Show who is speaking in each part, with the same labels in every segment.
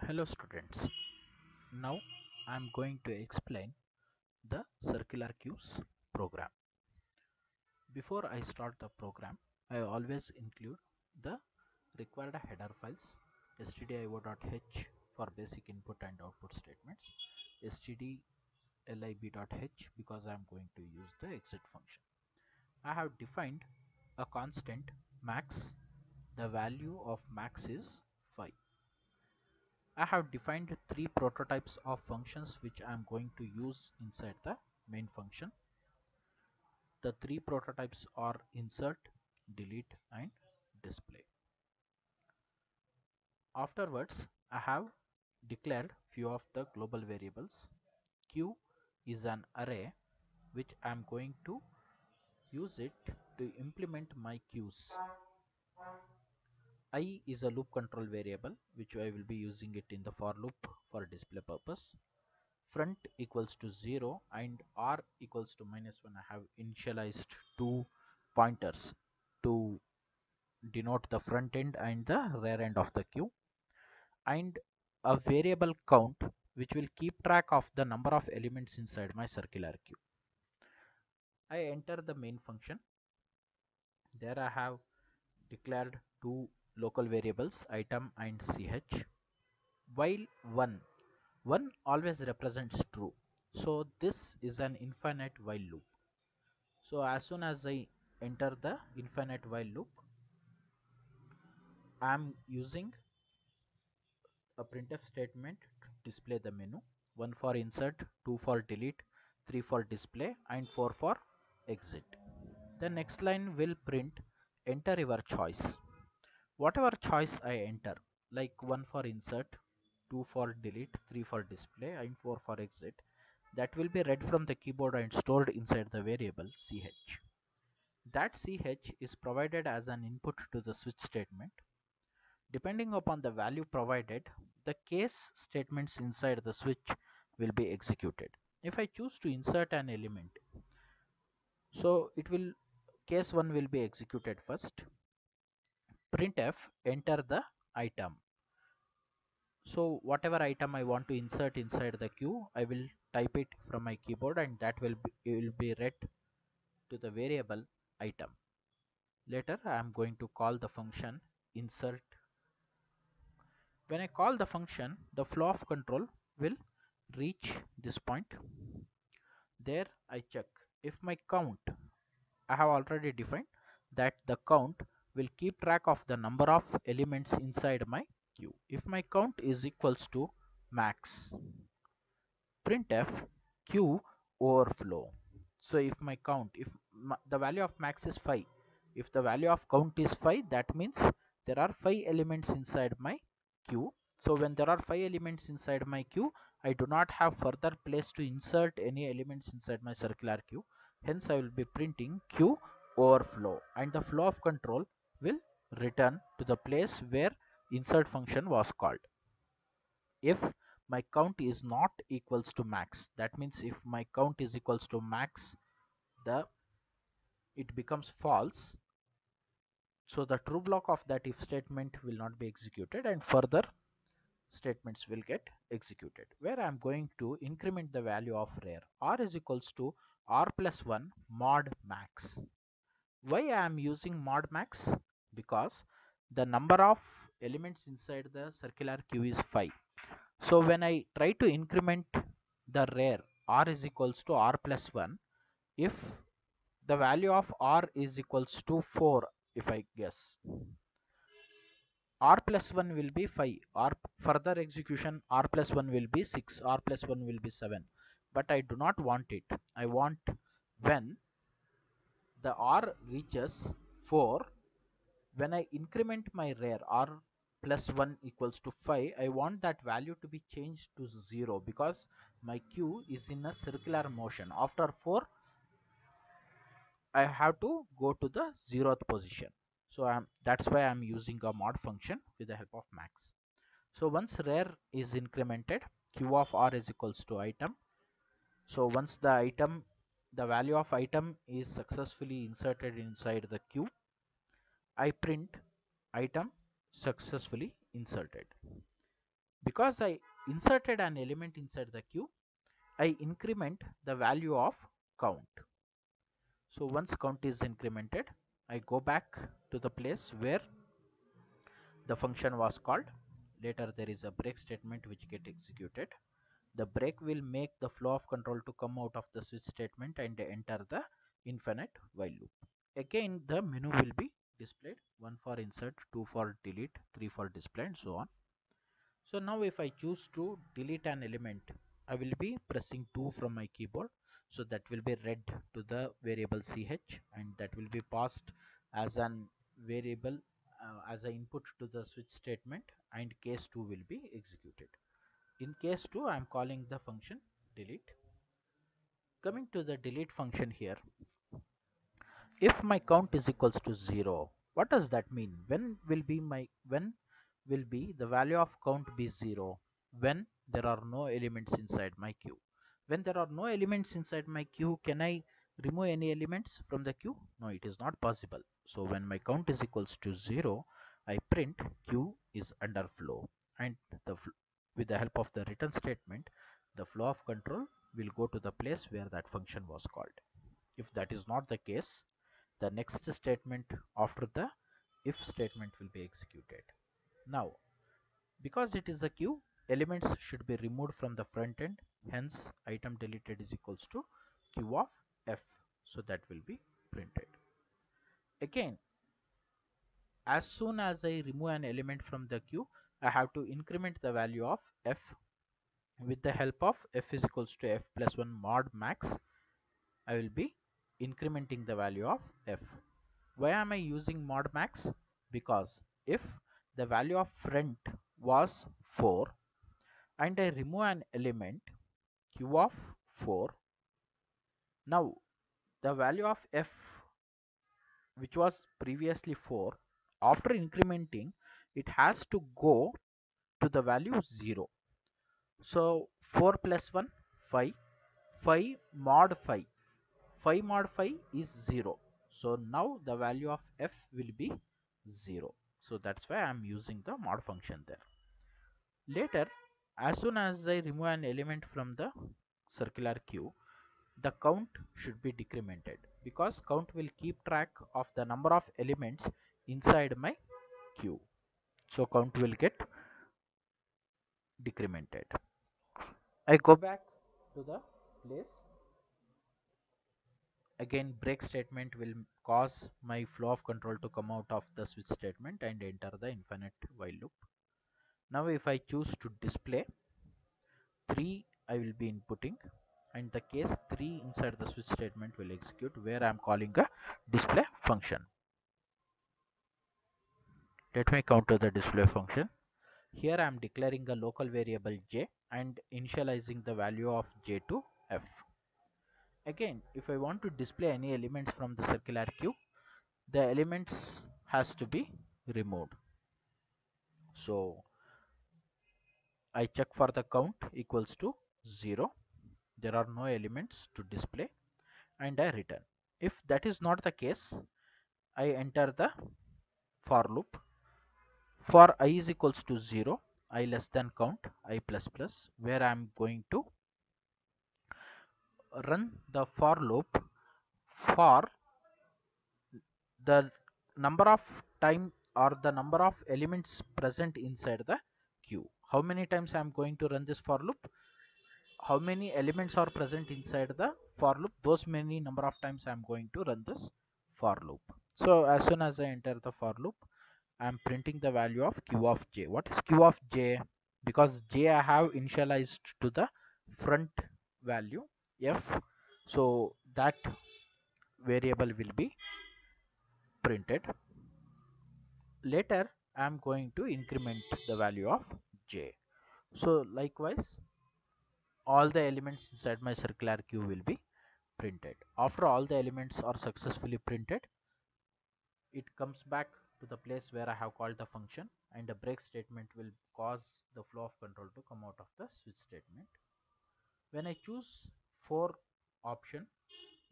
Speaker 1: Hello students. Now I am going to explain the circular queues program. Before I start the program, I always include the required header files stdio.h for basic input and output statements, stdlib.h because I am going to use the exit function. I have defined a constant max. The value of max is 5. I have defined three prototypes of functions which I am going to use inside the main function. The three prototypes are insert, delete and display. Afterwards, I have declared few of the global variables. Q is an array which I am going to use it to implement my queues. I is a loop control variable which I will be using it in the for loop for display purpose. Front equals to 0 and r equals to -1. I have initialized two pointers to denote the front end and the rear end of the queue, and a variable count which will keep track of the number of elements inside my circular queue. I enter the main function. There I have declared two local variables item and ch. While 1 always represents true, so this is an infinite while loop. So as soon as I enter the infinite while loop, I am using a printf statement to display the menu. 1 for insert, 2 for delete, 3 for display and 4 for exit. The next line will print enter your choice. Whatever choice I enter, like 1 for insert, 2 for delete, 3 for display and 4 for exit, that will be read from the keyboard and stored inside the variable ch. That ch is provided as an input to the switch statement. Depending upon the value provided, the case statements inside the switch will be executed. If I choose to insert an element, so it will case 1 will be executed first. Printf enter the item. So whatever item I want to insert inside the queue, I will type it from my keyboard and that will be read to the variable item. Later I am going to call the function insert. When I call the function, the flow of control will reach this point. There I check if my count, I have already defined that the count will keep track of the number of elements inside my queue. If my count is equals to max, printf queue overflow. So if my count, if the value of max is 5, if the value of count is 5, that means there are 5 elements inside my queue. So when there are 5 elements inside my queue, I do not have further place to insert any elements inside my circular queue. Hence I will be printing queue overflow and the flow of control will return to the place where insert function was called. If my count is not equals to max, that means if my count is equals to max, the it becomes false. So the true block of that if statement will not be executed and further statements will get executed, where I am going to increment the value of rear. R is equals to r plus 1 mod max. Why I am using mod max? Because the number of elements inside the circular queue is 5. So when I try to increment the rear, r is equals to r plus 1, if the value of r is equals to 4, if I guess, r plus 1 will be 5, r further execution r plus 1 will be 6, r plus 1 will be 7, but I do not want it. I want when the r reaches 4, when I increment my rear r plus 1 equals to 5, I want that value to be changed to 0 because my queue is in a circular motion. After 4, I have to go to the 0th position. So that's why I'm using a mod function with the help of max. So once rear is incremented, q of r is equals to item. So once the value of item is successfully inserted inside the queue, I print item successfully inserted. Because I inserted an element inside the queue, I increment the value of count. So once count is incremented, I go back to the place where the function was called. Later there is a break statement which get executed. The break will make the flow of control to come out of the switch statement and enter the infinite while loop. Again the menu will be displayed, 1 for insert, 2 for delete, 3 for display, and so on. So now if I choose to delete an element, I will be pressing 2 from my keyboard. So that will be read to the variable ch, and that will be passed as an variable as an input to the switch statement, and case 2 will be executed. In case 2 I am calling the function delete. Coming to the delete function here, if my count is equals to 0, what does that mean? When will be the value of count be 0? When there are no elements inside my queue. When there are no elements inside my queue, can I remove any elements from the queue? No, it is not possible. So when my count is equals to 0, I print queue is under flow, and with the help of the return statement, the flow of control will go to the place where that function was called. If that is not the case, the next statement after the if statement will be executed. Now, because it is a queue, elements should be removed from the front end. Hence, item deleted is equals to queue of f. So that will be printed. Again, as soon as I remove an element from the queue, I have to increment the value of f with the help of f is equals to f plus 1 mod max. I will be incrementing the value of f. Why am I using mod max? Because if the value of front was 4 and I remove an element q of 4, now the value of f, which was previously 4, after incrementing it has to go to the value 0. So 4 plus 1 5, 5 mod 5, 5 mod 5 is 0. So now the value of f will be 0. So that's why I'm using the mod function there. Later, as soon as I remove an element from the circular queue, the count should be decremented, because count will keep track of the number of elements inside my queue. So count will get decremented. I go back to the place. Again, break statement will cause my flow of control to come out of the switch statement and enter the infinite while loop. Now if I choose to display 3, I will be inputting, and the case 3 inside the switch statement will execute, where I am calling a display function. Let me counter the display function. Here I am declaring a local variable j and initializing the value of j to f. Again, if I want to display any elements from the circular queue, the elements has to be removed. So I check for the count equals to 0. There are no elements to display, and I return. If that is not the case, I enter the for loop. For I is equals to 0, I less than count, I plus plus, where I am going to run the for loop for the number of time or the number of elements present inside the queue. How many times I am going to run this for loop? How many elements are present inside the for loop? Those many number of times I am going to run this for loop. So as soon as I enter the for loop, I am printing the value of q of j. What is q of j? Because j I have initialized to the front value f, so that variable will be printed. Later I am going to increment the value of j. So likewise, all the elements inside my circular queue will be printed. After all the elements are successfully printed, it comes back to the place where I have called the function, and a break statement will cause the flow of control to come out of the switch statement. When I choose 4 option,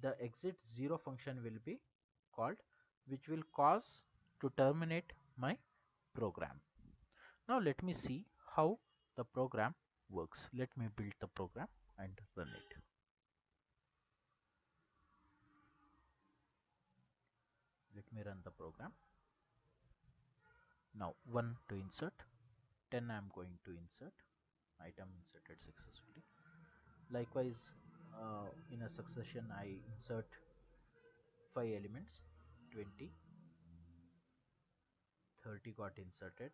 Speaker 1: the exit 0 function will be called, which will cause to terminate my program. Now let me see how the program works. Let me build the program and run it. Let me run the program. Now 1 to insert, 10 I am going to insert, item inserted successfully. Likewise, in a succession I insert 5 elements, 20, 30 got inserted,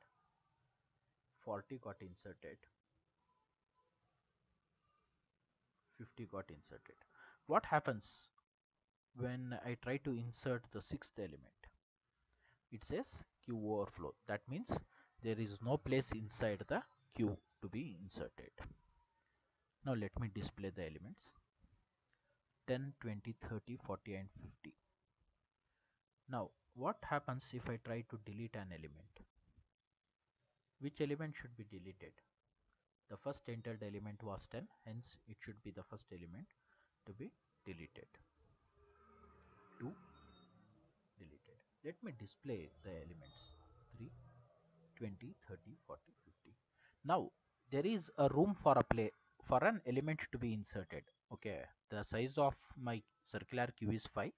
Speaker 1: 40 got inserted, 50 got inserted. What happens when I try to insert the sixth element? It says queue overflow. That means there is no place inside the queue to be inserted. Now let me display the elements 10, 20, 30, 40 and 50. Now what happens if I try to delete an element? Which element should be deleted? The first entered element was 10, hence it should be the first element to be deleted. 2 deleted. Let me display the elements 3, 20, 30, 40, 50. Now there is a room for an element to be inserted. Okay, the size of my circular queue is 5.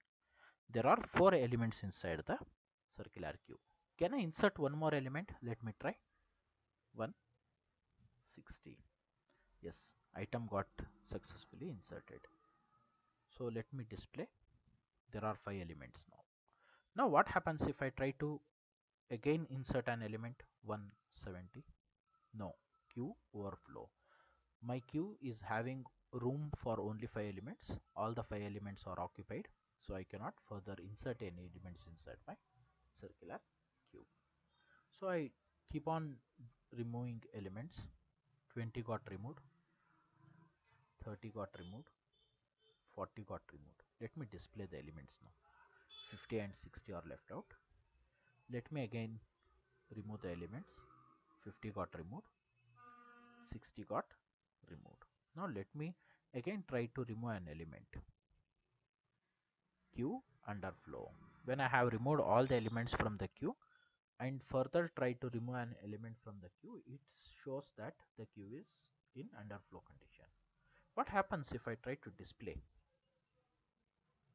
Speaker 1: There are 4 elements inside the circular queue. Can I insert one more element? Let me try. 160. Yes, item got successfully inserted. So let me display. There are 5 elements now. Now what happens if I try to again insert an element 170? No, queue overflow. My queue is having room for only 5 elements. All the 5 elements are occupied, so I cannot further insert any elements inside my circular queue. So I keep on removing elements. 20 got removed, 30 got removed, 40 got removed. Let me display the elements now. 50 and 60 are left out. Let me again remove the elements. 50 got removed, 60 got removed. Now let me again try to remove an element. Queue underflow. When I have removed all the elements from the queue and further try to remove an element from the queue, it shows that the queue is in underflow condition. What happens if I try to display?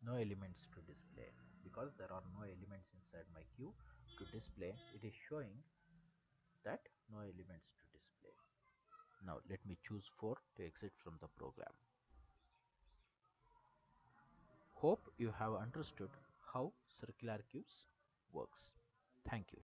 Speaker 1: No elements to display, because there are no elements inside my queue to display. It is showing that no elements to display. Now let me choose 4 to exit from the program. Hope you have understood how circular queues works. Thank you.